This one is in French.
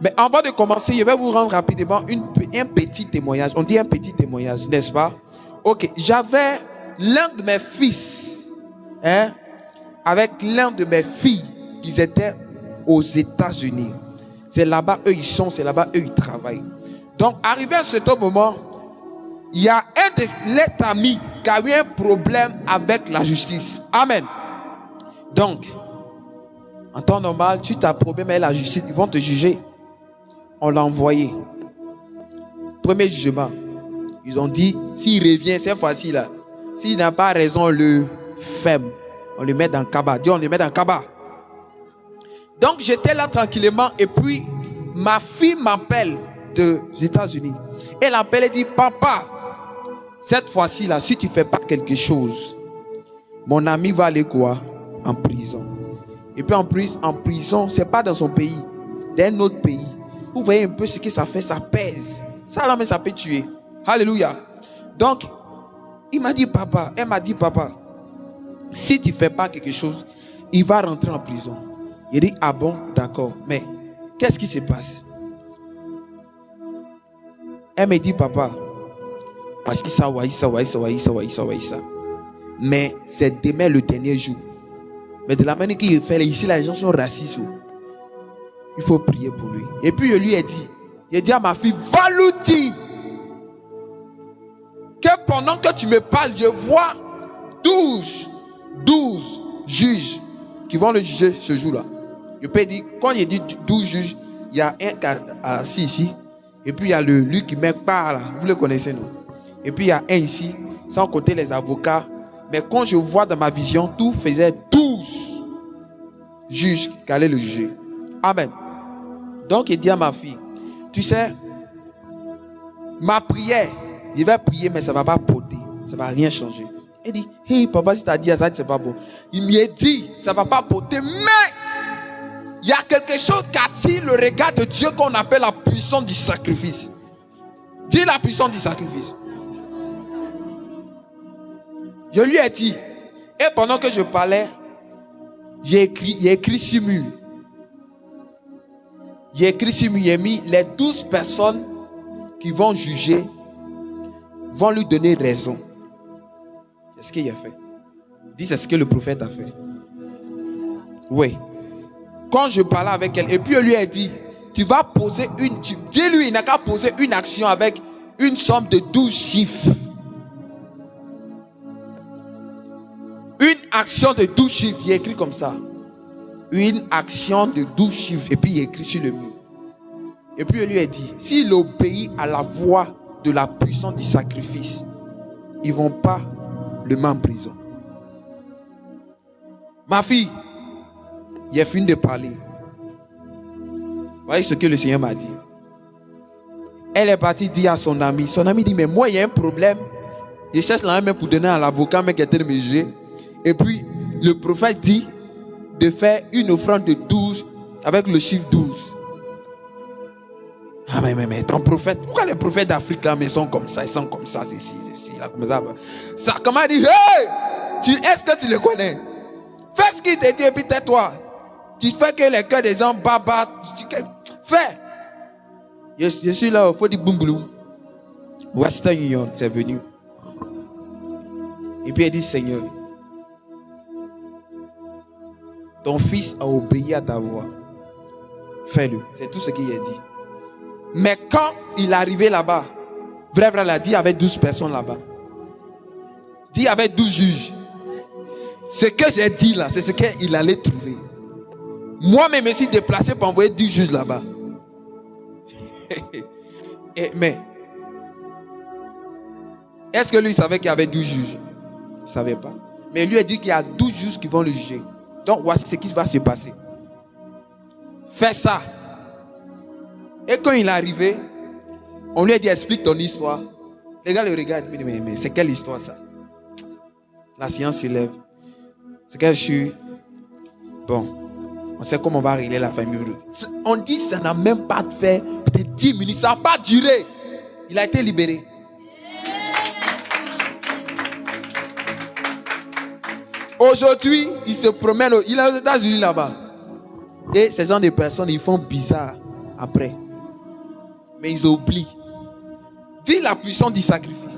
Mais avant de commencer, je vais vous rendre rapidement un petit témoignage. On dit un petit témoignage, n'est-ce pas? Ok, j'avais l'un de mes fils, avec l'un de mes filles qui étaient aux États-Unis. C'est là-bas, eux ils sont, c'est là-bas, eux ils travaillent. Donc, arrivé à ce moment, il y a un de leurs amis qui a eu un problème avec la justice. Amen. Donc, en temps normal, tu as un problème avec la justice, ils vont te juger. On l'a envoyé. Premier jugement. Ils ont dit, s'il revient cette fois-ci là, s'il n'a pas raison, on le ferme. On le met dans le cabas. Dieu, on le met dans le cabas. Donc j'étais là tranquillement et puis ma fille m'appelle des États-Unis. Elle appelle et dit, papa, cette fois-ci là, si tu ne fais pas quelque chose, mon ami va aller quoi? En prison. Et puis en prison, ce n'est pas dans son pays, dans un autre pays. Vous voyez un peu ce que ça fait, ça pèse. Ça là, mais ça peut tuer. Alléluia. Donc, elle m'a dit, papa, si tu ne fais pas quelque chose, il va rentrer en prison. Il dit, ah bon, d'accord. Mais, qu'est-ce qui se passe? Elle me dit, papa, parce que ça. Mais c'est demain le dernier jour. Mais de la manière qu'il fait, ici, les gens sont racistes. Il faut prier pour lui. Et puis, je lui ai dit, à ma fille, va lui dire que pendant que tu me parles, je vois 12 juges qui vont le juger ce jour-là. Je peux dire, quand il dit 12 juges, il y a un qui est assis ici, et puis il y a lui qui met par là, vous le connaissez, non? Et puis il y a un ici, sans compter les avocats. Mais quand je vois dans ma vision, tout faisait 12 juges qui allaient le juger. Amen. Donc il dit à ma fille, tu sais, ma prière, je vais prier, mais ça ne va pas porter, ça ne va rien changer. Il dit, hey papa, si tu as dit ça, c'est pas bon. Il m'a dit, ça ne va pas porter, mais il y a quelque chose qui attire le regard de Dieu qu'on appelle la puissance du sacrifice. Dis la puissance du sacrifice. Je lui ai dit, et pendant que je parlais, j'ai écrit sur mur. J'ai mis les 12 personnes qui vont juger, vont lui donner raison. C'est ce qu'il a fait. Dis, c'est ce que le prophète a fait. Oui. Quand je parlais avec elle, et puis je lui ai dit, tu vas poser dis-lui, il n'a qu'à poser une action avec une somme de 12 chiffres. Une action de 12 chiffres, il est écrit comme ça. Une action de 12 chiffres, et puis il est écrit sur le mur. Et puis je lui ai dit, s'il obéit à la voix de la puissance du sacrifice, ils ne vont pas le mettre en prison. Ma fille, il a fini de parler. Vous voyez ce que le Seigneur m'a dit. Elle est partie dire à son ami. Son ami dit, mais moi il y a un problème. Je cherche la main pour donner à l'avocat, mais qui était de me juger. Et puis le prophète dit de faire une offrande de 12 avec le chiffre 12. Ah mais ton prophète, pourquoi les prophètes d'Afrique là, mais sont comme ça, ils sont comme ça, c'est ici, là, comme ça. Ça comment dit, hey, est-ce que tu le connais? Fais ce qu'il te dit et puis tais-toi. Tu fais que les cœurs des gens baba. Fais. Je suis là, il faut dire boum. Western Union, c'est venu. Et puis il dit, Seigneur, ton fils a obéi à ta voix. Fais-le. C'est tout ce qu'il a dit. Mais quand il est arrivé là-bas, vrai, il a dit, il y avait 12 personnes là-bas. Dit, il y avait 12 juges. Ce que j'ai dit là, c'est ce qu'il allait trouver. Moi-même, je suis déplacé pour envoyer 10 juges là-bas. Mais, est-ce que lui savait qu'il y avait 12 juges? Il ne savait pas. Mais lui a dit qu'il y a 12 juges qui vont le juger. Donc, voici ce qui va se passer. Fais ça. Et quand il est arrivé, on lui a dit, explique ton histoire. Les gars le regardent, mais c'est quelle histoire ça? La science se lève. C'est que je suis... Bon, on sait comment on va régler la famille. On dit ça n'a même pas fait peut-être 10 minutes, ça n'a pas duré. Il a été libéré. Aujourd'hui, il se promène, il est aux États-Unis là-bas. Et ces gens de personnes, ils font bizarre après. Mais ils oublient. Dis la puissance du sacrifice.